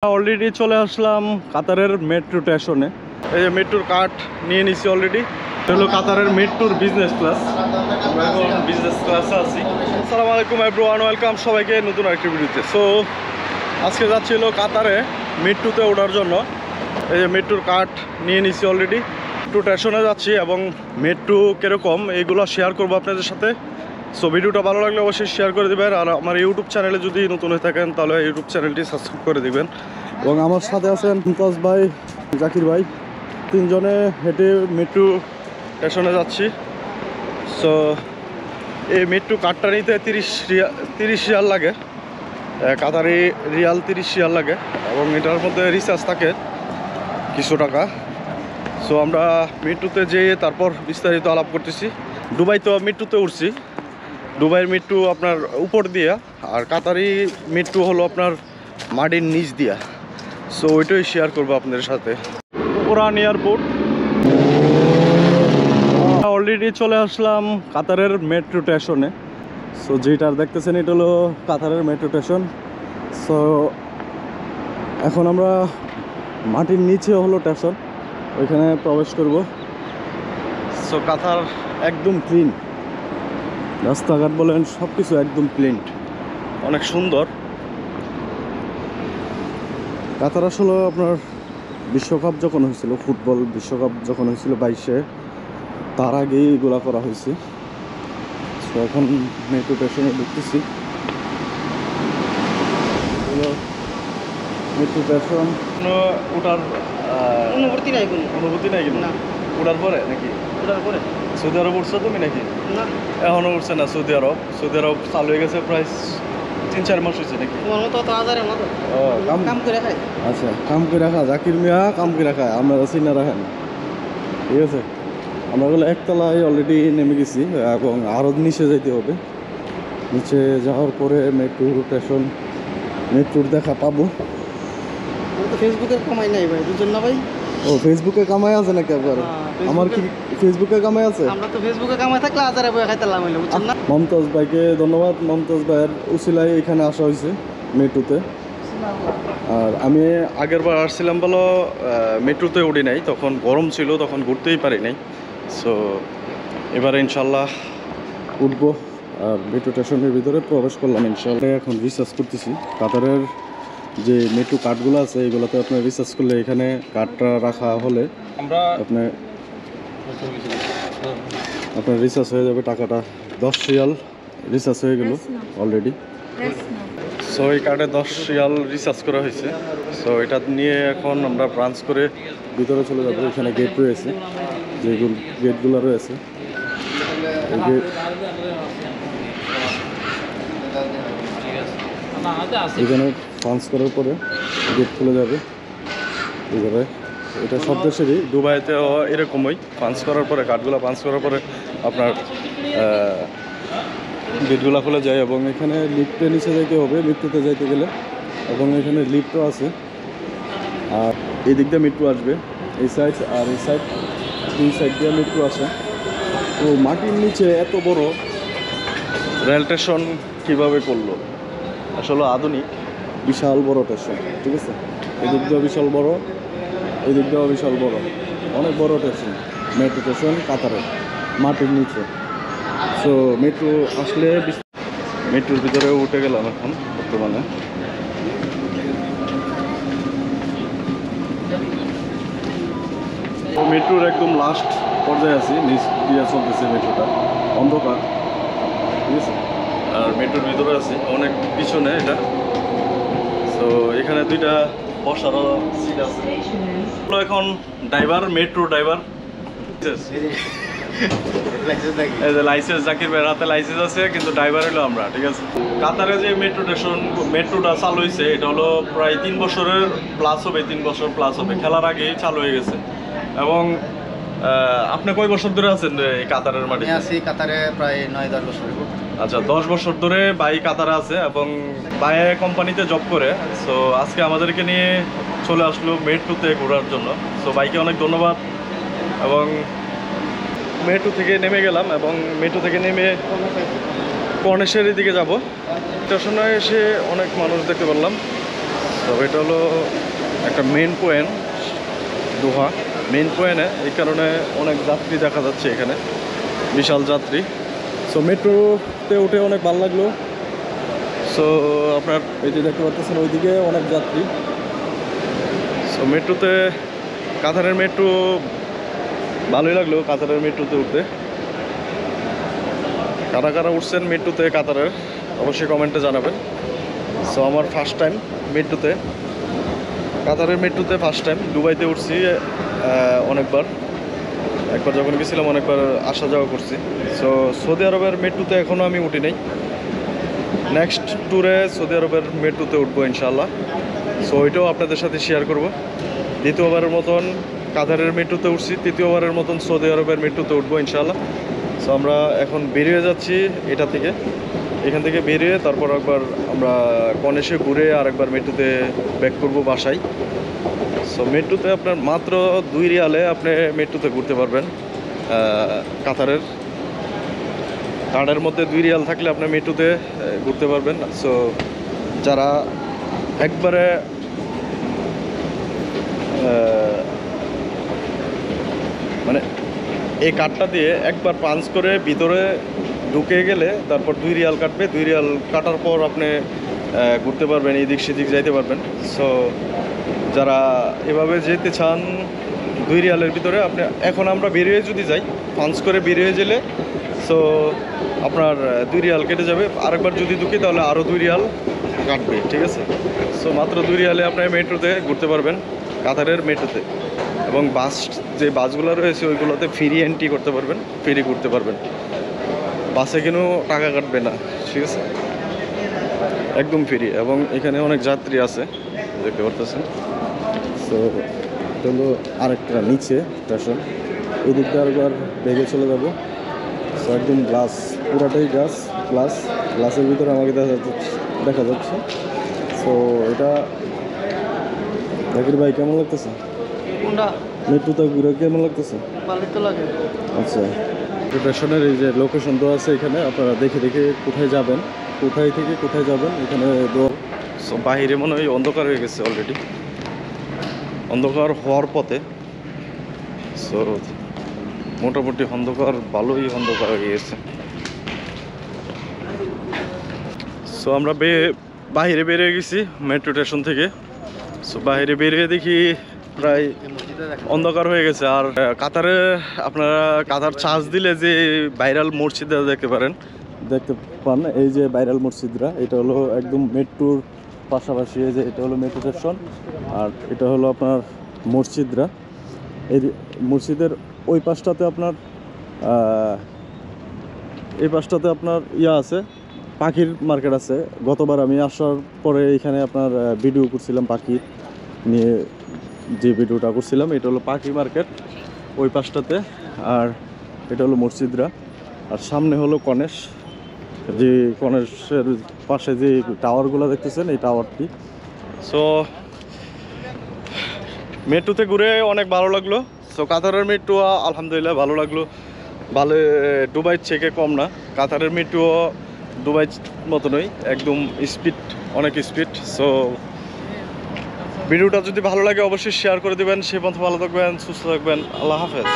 Already চলে আসলাম কাতারের metro স্টেশনে। এই যে মেট্রোর কার্ড নিয়ে নিছি অলরেডি। এটা হলো কাতারের মেট্রোর বিজনেস ক্লাস। আমরা এখন বিজনেস ক্লাসে আছি। আসসালামু আলাইকুম এভরিওয়ান, ওয়েলকাম সবাইকে নতুন আরেকটি ভিডিওতে। সো আজকে যাচ্ছি হলো কাতারে মেট্রোতে ওঠার জন্য। এই যে মেট্রোর কার্ড নিয়ে নিছি অলরেডি। মেট্রো স্টেশনে যাচ্ছি এবং মেট্রো কীরকম এইগুলো শেয়ার করবো আপনাদের সাথে। সো ভিডিওটা ভালো লাগলে অবশ্যই শেয়ার করে দেবেন, আর আমার ইউটিউব চ্যানেলে যদি নতুন হয়ে থাকেন তাহলে ইউটিউব চ্যানেলটি সাবস্ক্রাইব করে দেবেন। এবং আমার সাথে আছেন মুমতাজ ভাই, জাকির ভাই, তিনজনে হেঁটে মেট্রো স্টেশনে যাচ্ছি। সো এই মেট্রো কার্ডটা নিতে 30 রিয়াল লাগে, কাতারি রিয়াল 30 রিয়াল লাগে, এবং এটার মধ্যে রিচার্জ থাকে কিছু টাকা। সো আমরা মেট্রোতে যেয়ে তারপর বিস্তারিত আলাপ করতেছি। দুবাই তো মেট্রোতে উঠছি, দুবাইয়ের মেট্রো আপনার উপর দিয়া, আর কাতারি মেট্রো হলো আপনার মাটির নিচ দিয়া। সো ওইটাই শেয়ার করবো আপনাদের সাথে। পুরান এয়ারপোর্ট অলরেডি চলে আসলাম কাতারের মেট্রো স্টেশনে। সো যেটা দেখতেছেন এটা হলো কাতারের মেট্রো স্টেশন। সো এখন আমরা মাটির নিচে হলো স্টেশন, ওইখানে প্রবেশ করব। সো কাতার একদম ক্লিন, রাস্তাঘাট বলেন সব কিছু একদম ক্লিন, অনেক সুন্দর। কাতার আসলে আপনার বিশ্বকাপ যখন হয়েছিল, ফুটবল বিশ্বকাপ যখন হয়েছিল 22-এ, তার আগেই এগুলা করা হয়েছে। তো এখন মেট্রো স্টেশনে ঢুকতেছি। মেট্রো স্টেশন ওঠার অনুভূতি নাই, কোনো অনুভূতি নাই কিন্তু না। ওঠার পরে নাকি ওটার পরে সৌদি আরব উঠছো তুমি নাকি? না, এখনও উঠছে না। সৌদি আরব চালু হয়ে গেছে প্রায় 3-4 মাস হয়েছে নাকি? তোমার মতো তো হাজারের মতো ও কাম করে খাই। আচ্ছা, কাম করে রাখা জাকির মিয়া কাম করে রাখা, আমরা চিনা রাখেন। ঠিক আছে, আমরা বলে একতলায় অলরেডি নেমে গেছি এবং আরও নিচে যেতে হবে। নিচে যাওয়ার পরে মেট্রো স্টেশন, মেট্রোর দেখা পাবো। তো ফেসবুকের কামাই নাই ভাই, বুঝছেন না ভাই? ও ফেসবুকে কামাই আছে নাকি আপনার? আমার কি ফেসবুকে কামাই আছে? আমরা তো ফেসবুকে কামাই থাকলে হাজারে বই খাইতাম হইলো, বুঝছেন না? মমতাজ ভাইকে ধন্যবাদ। মমতাজ ভাইয়ের উসিলায় এখানে আসা হয়েছে মেট্রোতে। আর আমি আগের বার আসছিলাম বলো মেট্রোতে উঠি নাই, তখন গরম ছিল, তখন ঘুরতেই পারি নাই। সো এবারে ইনশাল্লাহ উঠবো আর মেট্রো স্টেশনের ভিতরে প্রবেশ করলাম ইনশাল্লাহ। এখন রিসার্চ করতেছি কাতারের যে মেট্রো কার্ডগুলো আছে, এগুলোতে আপনার রিসার্চ করলে এখানে কার্ডটা রাখা হলে আপনার রিচার্জ হয়ে যাবে। টাকাটা 10 রিয়াল রিচার্জ হয়ে গেল অলরেডি। সো এই কার্ডে 10 রিয়াল রিচার্জ করা হয়েছে। সো এটা নিয়ে এখন আমরা ব্রাঞ্চ করে ভিতরে চলে যাবো। এখানে গেট রয়েছে, যে গেটগুলো রয়েছে, এই গেট এখানে পাঞ্চ করার পরে গেট খুলে যাবে। এবারে এটা সব দেশেরই, দুবাইতেও এরকমই পাঞ্চ করার পরে, কার্ডগুলো পাঞ্চ করার পরে আপনার গেটগুলো খুলে যায়। এবং এখানে লিফটে নিচে যাইতে হবে মেট্রোতে যাইতে গেলে, এবং এখানে লিফটও আছে। আর এই দিক দিয়ে মেট্রো আসবে, এই সাইড আর এই সাইড, 2 সাইড দিয়ে মেট্রো আসে। তো মাটির নিচে এত বড় রেল স্টেশন কীভাবে করলো? আসলে আধুনিক, বিশাল বড় স্টেশন। ঠিক আছে, এদিক দিয়েও বিশাল বড়, এদিক দিয়েও বিশাল বড়, অনেক বড় স্টেশন। মেট্রো স্টেশন কাতারে মাটির নিচে। সো মেট্রো আসলে মেট্রোর ভিতরে উঠে গেলাম এখন বর্তমানে। মেট্রোর একদম লাস্ট পর্যায়ে আছি, নিচ দিয়ে চলতেছে মেট্রোটা, অন্ধকার। ঠিক আছে, আর মেট্রোর ভিতরে আছি অনেক পিছনে এটা। তো এখানে 2টা বসারও সিট আছে। এখন ড্রাইভার, মেট্রো ড্রাইভার, এই যে লাইসেন্স, জাকির ভাইয়ের হাতে লাইসেন্স আছে, কিন্তু ড্রাইভার হলো আমরা। ঠিক আছে, কাতারে যে মেট্রো স্টেশন, মেট্রোটা চালু হয়েছে, এটা হলো প্রায় 3 বছরের প্লাস হবে, 3 বছর প্লাস হবে, খেলার আগেই চালু হয়ে গেছে। এবং আপনি কয় বছর ধরে আছেন এই কাতারের মাটিতে? আছি কাতারে প্রায় 9-10 বছর। আচ্ছা, 10 বছর ধরে ভাই কাতারে আছে এবং ভাই কোম্পানিতে জব করে। সো আজকে আমাদেরকে নিয়ে চলে আসলো মেট্রোতে ঘোরার জন্য। সো ভাইকে অনেক ধন্যবাদ। এবং মেট্রো থেকে নেমে গেলাম, এবং মেট্রো থেকে নেমে কর্নেশের দিকে যাব। স্টেশনে এসে অনেক মানুষ দেখতে পারলাম। তবে এটা হলো একটা মেন পয়েন্ট, দোহা মেন পয়েন্টে, এই কারণে অনেক যাত্রী দেখা যাচ্ছে এখানে, বিশাল যাত্রী। সো মেট্রোতে উঠে অনেক ভালো লাগলো। সো আপনার এই যে দেখতে পাচ্ছেন ওইদিকে অনেক যাত্রী। সো মেট্রোতে, কাতারের মেট্রো ভালোই লাগলো, কাতারের মেট্রোতে উঠতে। কারা কারা উঠছেন মেট্রোতে কাতারের অবশ্যই কমেন্টে জানাবেন। সো আমার ফার্স্ট টাইম মেট্রোতে, কাতারের মেট্রোতে ফার্স্ট টাইম। দুবাইতে উঠছি অনেকবার, একবার যখন গেছিলাম অনেকবার আসা যাওয়া করছি। সো সৌদি আরবের মেট্রোতে এখনও আমি উঠি নাই। নেক্সট ট্যুরে সৌদি আরবের মেট্রোতে উঠবো ইনশাআল্লাহ। সো ওইটাও আপনাদের সাথে শেয়ার করব। দ্বিতীয়বারের মতন কাতারের মেট্রোতে উঠছি, তৃতীয়বারের মতন সৌদি আরবের মেট্রোতে উঠবো ইনশাআল্লাহ। সো আমরা এখন বেরিয়ে যাচ্ছি এটা থেকে, এখান থেকে বেরিয়ে তারপর একবার আমরা কনেশে ঘুরে আরেকবার মেট্রোতে ব্যাক করবো বাসায়। সো মেট্রোতে আপনার মাত্র 2 রিয়ালে আপনি মেট্রোতে ঘুরতে পারবেন। কাতারের কার্ডের মধ্যে 2 রিয়াল থাকলে আপনি মেট্রোতে ঘুরতে পারবেন। সো যারা একবারে মানে এই কার্ডটা দিয়ে একবার পাঞ্চ করে ভিতরে ঢুকে গেলে তারপর 2 রিয়াল কাটবে, 2 রিয়াল কাটার পর আপনি ঘুরতে পারবেন, এদিক সেদিক যাইতে পারবেন। সো যারা এভাবে যেতে চান 2 রিয়ালের ভিতরে আপনি, এখন আমরা বেরিয়ে যদি যাই পাঞ্চ করে বেরিয়ে গেলে, সো আপনার 2 রিয়াল কেটে যাবে। আরেকবার যদি ঢুকি তাহলে আরও 2 রিয়াল কাটবে, ঠিক আছে। সো মাত্র 2 রিয়ালে আপনি মেট্রোতে ঘুরতে পারবেন, কাতারের মেট্রোতে। এবং বাস, যে বাসগুলো রয়েছে ওইগুলোতে ফ্রি এন্ট্রি করতে পারবেন, ফ্রি ঘুরতে পারবেন। বাসে কিন্তু টাকা কাটবে না, ঠিক আছে, একদম ফ্রি। এবং এখানে অনেক যাত্রী আছে দেখতে পারতেছেন। সো এটা হলো আরেকটা নিচে স্টেশন, এই দিকটা আরেকবার বেগে চলে যাব। সো একদম গ্লাস, পুরাটাই গ্লাস, গ্লাসের ভিতরে আমাকে দেখা যাচ্ছে। সো এটা জাকির ভাই কেমন লাগতেছে? কোনটা মেট্রোতে ঘুরে কেমন লাগতেছে? ভালোই তো লাগে। আচ্ছা, স্টেশনের এই যে লোকেশন দেওয়া আছে এখানে, আপনারা দেখে দেখে কোথায় যাবেন, কোথায় থেকে কোথায় যাবেন এখানে দেওয়া। সো বাহিরে মনে হয় অন্ধকার হয়ে গেছে অলরেডি, অন্ধকার হওয়ার পথে। সো মোটামুটি অন্ধকার, ভালোই অন্ধকার হয়ে গেছে। সো আমরা বাহিরে বেরিয়ে গেছি মেট্রো স্টেশন থেকে। সো বাহিরে বেরিয়ে দেখি প্রায় অন্ধকার হয়ে গেছে। আর কাতারে আপনারা কাতার চার্জ দিলে যে ভাইরাল মসজিদ দেখতে পান, এই যে ভাইরাল মসজিদরা, এটা হলো একদম মেট্রোর পাশাপাশি। এই যে এটা হলো মেট্রো স্টেশন, আর এটা হলো আপনার মসজিদরা। এই মসজিদের ওই পাশটাতে আপনার এই পাশটাতে আপনার ইয়া আছে, পাখির মার্কেট আছে। গতবার আমি আসার পরে এখানে আপনার ভিডিও করছিলাম, পাখি নিয়ে যে ভিডিওটা করছিলাম, এটা হলো পাখি মার্কেট ওই পাশটাতে। আর এটা হলো মসজিদরা, আর সামনে হলো কনেশ, যে কনেশের পাশে যে টাওয়ারগুলো দেখতেছেন এই টাওয়ারটি। সো মেট্রোতে ঘুরে অনেক ভালো লাগলো। সো কাতারের মেট্রো আলহামদুলিল্লাহ ভালো লাগলো, ভালো, দুবাইয়ের থেকে কম না। কাতারের মেট্রো দুবাইয়ের মতনই একদম স্পিড, অনেক স্পিড। সো ভিডিওটা যদি ভালো লাগে অবশ্যই শেয়ার করে দেবেন। সে পর্যন্ত ভালো থাকবেন, সুস্থ থাকবেন, আল্লাহ হাফেজ।